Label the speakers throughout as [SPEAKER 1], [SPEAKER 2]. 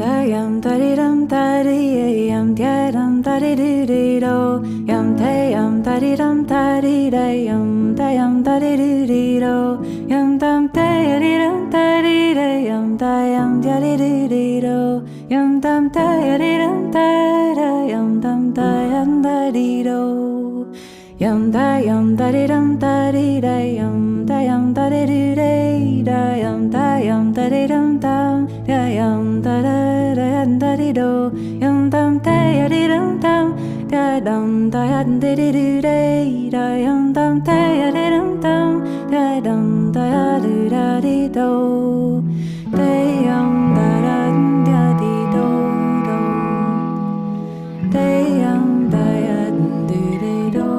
[SPEAKER 1] yam da di dum da di yam da dum da di do yam da di dum da di yam da di do yam dum da di dum da di yam da di do yam dum da di dum da yam da di do yam da di dum da di yam da di yam da di dum dum yam da di do yam dum da di dum dum da dum da di yam dum da di dum dum da dum da di do yam da di do yam da di do.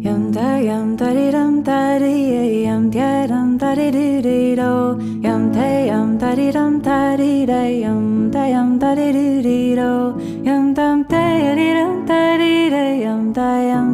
[SPEAKER 1] Yam da di dum da di yam da di do yam da di dum da di yam da di do yam dum da di dum da di yam